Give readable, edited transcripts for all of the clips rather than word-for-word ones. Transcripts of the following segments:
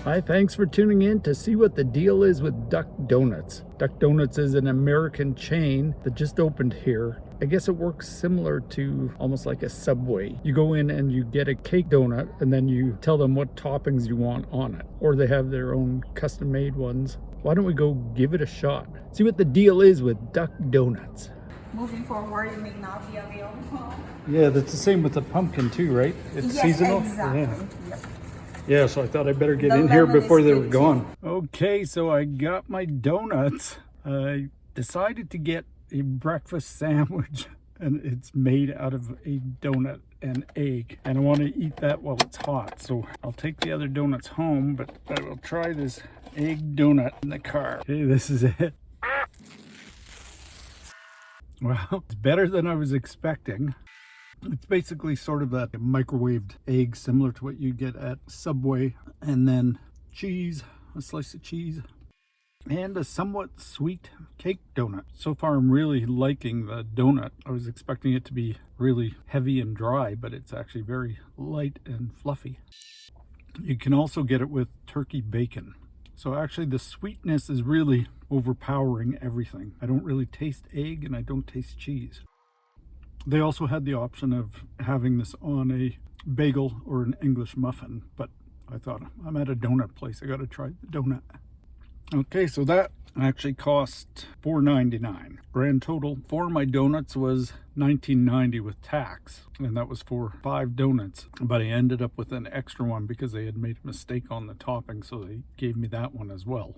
Hi, thanks for tuning in to see what the deal is with Duck Donuts. Duck Donuts is an American chain that just opened here. I guess it works similar to almost like a Subway. You go in and you get a cake donut and then you tell them what toppings you want on it. Or they have their own custom-made ones. Why don't we go give it a shot? See what the deal is with Duck Donuts. Moving forward, it may not be available. Yeah, that's the same with the pumpkin too, right? It's Yes, seasonal? exactly. Yeah. Yep. Yeah, so I thought I'd better get The in here lemon before is they were good gone. Okay, so I got my donuts. I decided to get a breakfast sandwich, and it's made out of a donut and egg. And I want to eat that while it's hot. So I'll take the other donuts home, but I will try this egg donut in the car. Okay, this is it. Well, it's better than I was expecting. It's basically sort of a microwaved egg, similar to what you get at Subway, and then cheese, a slice of cheese, and a somewhat sweet cake donut. So far, I'm really liking the donut. I was expecting it to be really heavy and dry, but it's actually very light and fluffy. You can also get it with turkey bacon. So actually the sweetness is really overpowering everything. I don't really taste egg and I don't taste cheese. They also had the option of having this on a bagel or an English muffin, but I thought, I'm at a donut place, I gotta try the donut. Okay, so that actually cost $4.99. Grand total for my donuts was $19.90 with tax, and that was for 5 donuts. But I ended up with an extra one because they had made a mistake on the topping, so they gave me that one as well.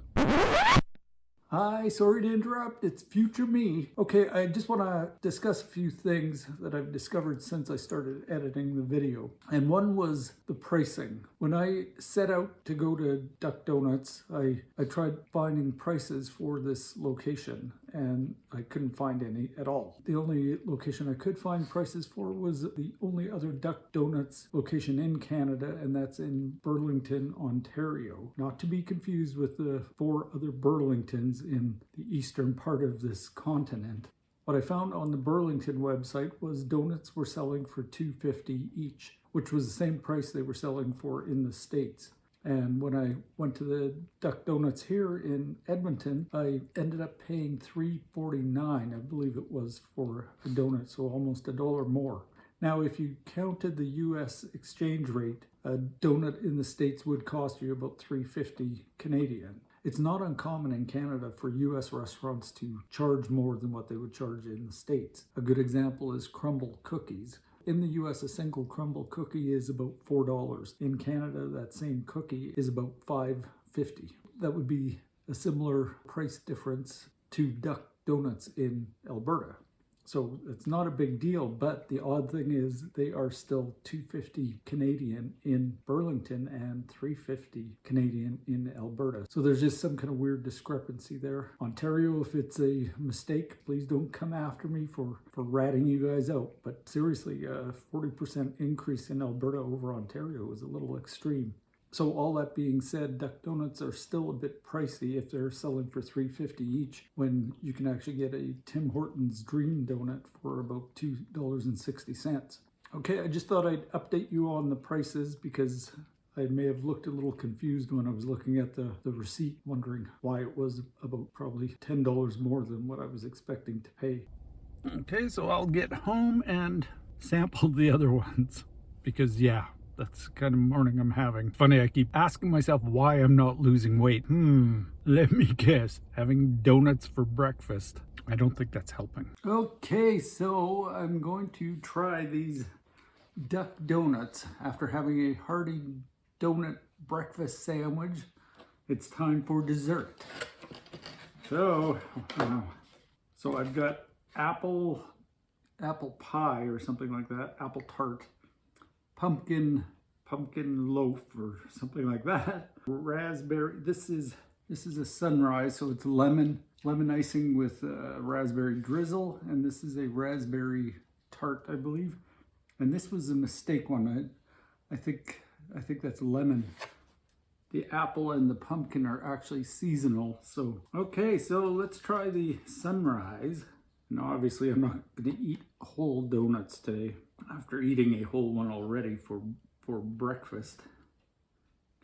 Hi, sorry to interrupt, it's future me. Okay, I just want to discuss a few things that I've discovered since I started editing the video. And one was the pricing. When I set out to go to Duck Donuts, I tried finding prices for this location and I couldn't find any at all. The only location I could find prices for was the only other Duck Donuts location in Canada, and that's in Burlington, Ontario. Not to be confused with the 4 other Burlingtons in the eastern part of this continent. What I found on the Burlington website was donuts were selling for $2.50 each, which was the same price they were selling for in the States. And when I went to the Duck Donuts here in Edmonton, I ended up paying $3.49, I believe it was, for a donut, so almost $1 more. Now, if you counted the US exchange rate, a donut in the States would cost you about $3.50 Canadian. It's not uncommon in Canada for US restaurants to charge more than what they would charge in the States. A good example is crumble cookies. In the US, a single crumble cookie is about $4. In Canada, that same cookie is about $5.50. That would be a similar price difference to Duck Donuts in Alberta. So it's not a big deal, but the odd thing is they are still $2.50 Canadian in Burlington and $3.50 Canadian in Alberta. So there's just some kind of weird discrepancy there. Ontario, if it's a mistake, please don't come after me for ratting you guys out. But seriously, a 40% increase in Alberta over Ontario is a little extreme. So all that being said, Duck Donuts are still a bit pricey if they're selling for $3.50 each, when you can actually get a Tim Hortons Dream Donut for about $2.60. Okay, I just thought I'd update you on the prices because I may have looked a little confused when I was looking at the receipt, wondering why it was about probably $10 more than what I was expecting to pay. Okay, so I'll get home and sample the other ones because, yeah, that's the kind of morning I'm having. Funny, I keep asking myself why I'm not losing weight. Let me guess. Having donuts for breakfast. I don't think that's helping. Okay, so I'm going to try these Duck Donuts. After having a hearty donut breakfast sandwich, it's time for dessert. So I've got apple pie or something like that, apple tart. Pumpkin loaf or something like that. Raspberry, this is a sunrise, so it's lemon icing with raspberry drizzle, and this is a raspberry tart, I believe. And this was a mistake one. I think that's lemon. The apple and the pumpkin are actually seasonal. So okay, so let's try the sunrise. Now obviously I'm not going to eat whole donuts today after eating a whole one already for breakfast.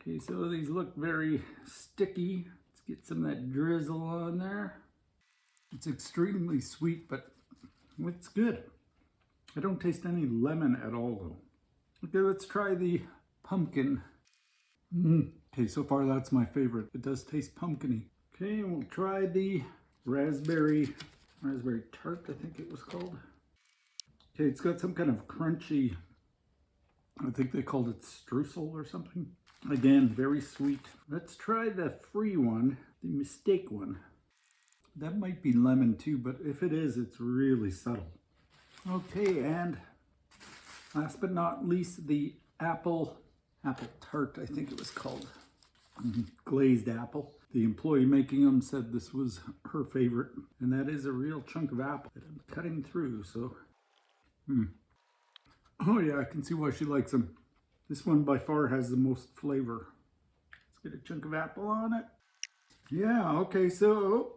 Okay, so these look very sticky. Let's get some of that drizzle on there. It's extremely sweet, but it's good. I don't taste any lemon at all though. Okay, let's try the pumpkin. Okay, so far that's my favorite. It does taste pumpkin-y. Okay, we'll try the raspberry tart, I think it was called. Okay, it's got some kind of crunchy, I think they called it streusel or something. Again, very sweet. Let's try the free one, the mistake one. That might be lemon too, but if it is, it's really subtle. Okay, and last but not least, the apple tart, I think it was called. Glazed apple. The employee making them said this was her favorite, and that is a real chunk of apple that I'm cutting through, so. Oh yeah, I can see why she likes them. This one by far has the most flavor. Let's get a chunk of apple on it. Yeah, okay, so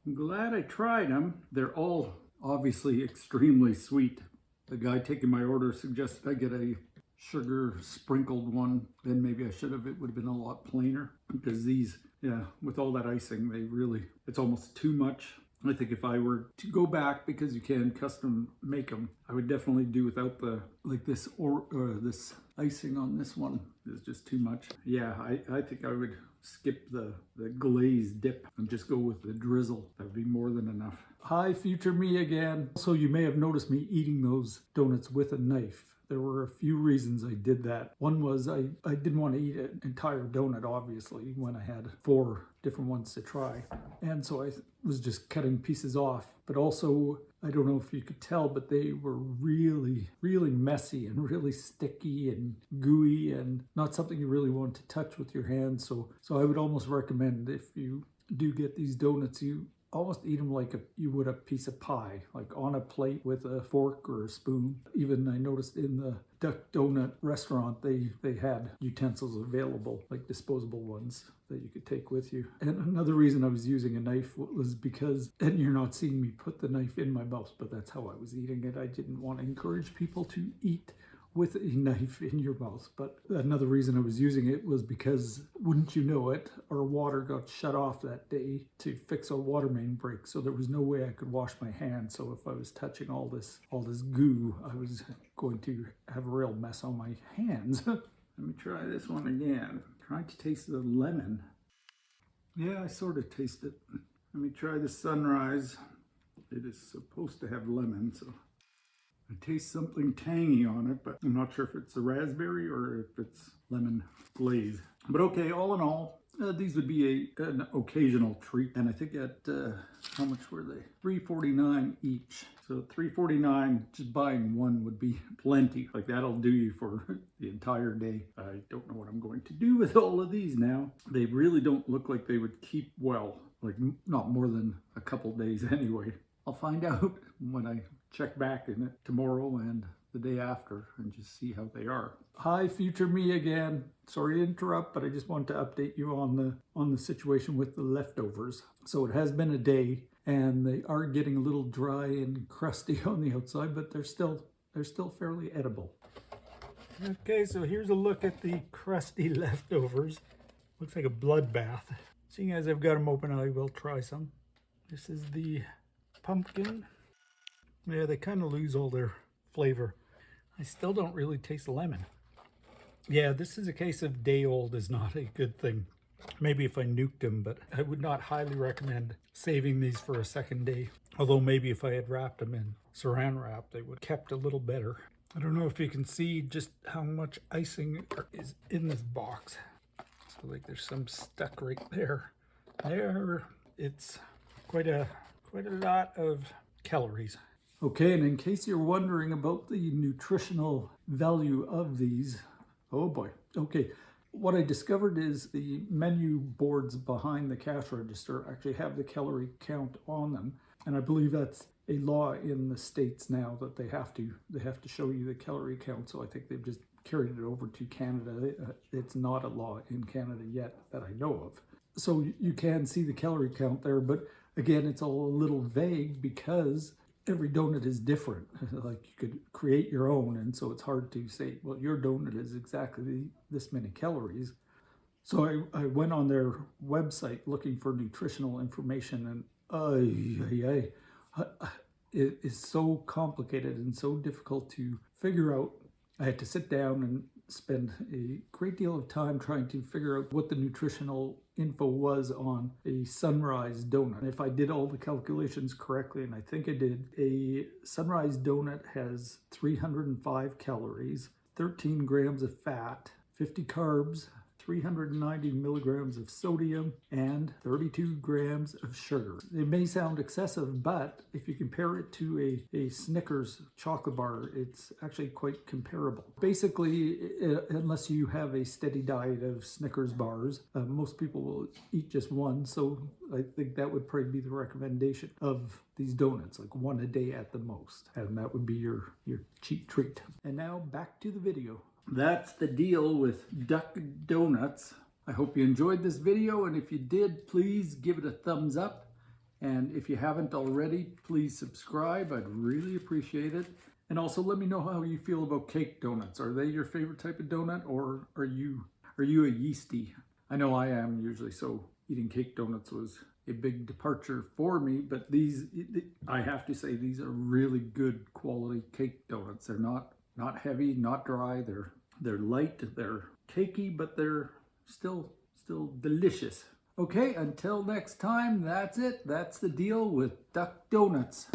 I'm glad I tried them. They're all obviously extremely sweet. The guy taking my order suggested I get a sugar sprinkled one. Then maybe I should have. It would have been a lot plainer, because these, yeah, with all that icing, they really, it's almost too much. I think if I were to go back, because you can custom make them, I would definitely do without the, like this, or this icing on this one is just too much. Yeah, I think I would skip the glaze dip and just go with the drizzle. That would be more than enough. Hi, future me again. So you may have noticed me eating those donuts with a knife. There were a few reasons I did that. One was I didn't want to eat an entire donut, obviously, when I had 4 different ones to try. And so I was just cutting pieces off. But also, I don't know if you could tell, but they were really, really messy and really sticky and gooey and not something you really want to touch with your hands. So I would almost recommend, if you do get these donuts, you almost eat them like you would a piece of pie, like on a plate with a fork or a spoon. Even I noticed in the Duck Donut restaurant, they had utensils available, like disposable ones that you could take with you. And another reason I was using a knife was because, and you're not seeing me put the knife in my mouth, but that's how I was eating it. I didn't want to encourage people to eat with a knife in your mouth. But another reason I was using it was because, wouldn't you know it, our water got shut off that day to fix a water main break, so there was no way I could wash my hands. So if I was touching all this goo, I was going to have a real mess on my hands. Let me try this one again. Trying to taste the lemon. Yeah, I sort of taste it. Let me try the sunrise. It is supposed to have lemon, so I taste something tangy on it, but I'm not sure if it's a raspberry or if it's lemon glaze. But okay, all in all, these would be an occasional treat. And I think at, how much were they? $3.49 each. So $3.49, just buying one would be plenty. Like, that'll do you for the entire day. I don't know what I'm going to do with all of these now. They really don't look like they would keep well, like not more than a couple days anyway. I'll find out when I check back in it tomorrow and the day after and just see how they are. Hi, future me again. Sorry to interrupt, but I just want to update you on the situation with the leftovers. So it has been a day, and they are getting a little dry and crusty on the outside, but they're still fairly edible. Okay, so here's a look at the crusty leftovers. Looks like a bloodbath. Seeing as I've got them open, I will try some. This is the pumpkin. Yeah, they kind of lose all their flavor. I still don't really taste the lemon. Yeah, this is a case of day old is not a good thing. Maybe if I nuked them, but I would not highly recommend saving these for a second day. Although maybe if I had wrapped them in saran wrap, they would have kept a little better. I don't know if you can see just how much icing is in this box. So like there's some stuck right there. There, it's quite a lot of calories. Okay, and in case you're wondering about the nutritional value of these, oh boy. Okay, what I discovered is the menu boards behind the cash register actually have the calorie count on them. And I believe that's a law in the States now, that they have to show you the calorie count. So I think they've just carried it over to Canada. It's not a law in Canada yet that I know of. So you can see the calorie count there, but again, it's all a little vague because every donut is different. Like, you could create your own, and so it's hard to say, well, your donut is exactly this many calories. So I went on their website looking for nutritional information, and it is so complicated and so difficult to figure out. I had to sit down and spend a great deal of time trying to figure out what the nutritional info was on a sunrise donut. If I did all the calculations correctly, and I think I did, a sunrise donut has 305 calories, 13 grams of fat, 50 carbs, 390 milligrams of sodium, and 32 grams of sugar. It may sound excessive, but if you compare it to a Snickers chocolate bar, it's actually quite comparable. Basically, unless you have a steady diet of Snickers bars, most people will eat just one, so I think that would probably be the recommendation of these donuts, like one a day at the most, and that would be your cheap treat. And now back to the video. That's the deal with Duck Donuts. I hope you enjoyed this video, and if you did, please give it a thumbs up. And if you haven't already, please subscribe. I'd really appreciate it. And also let me know how you feel about cake donuts. Are they your favorite type of donut, or are you a yeasty? I know I am usually, so eating cake donuts was a big departure for me, but these, I have to say, these are really good quality cake donuts. They're not heavy, not dry. They're light, they're cakey, but they're still delicious. Okay, until next time, that's it. That's the deal with Duck Donuts.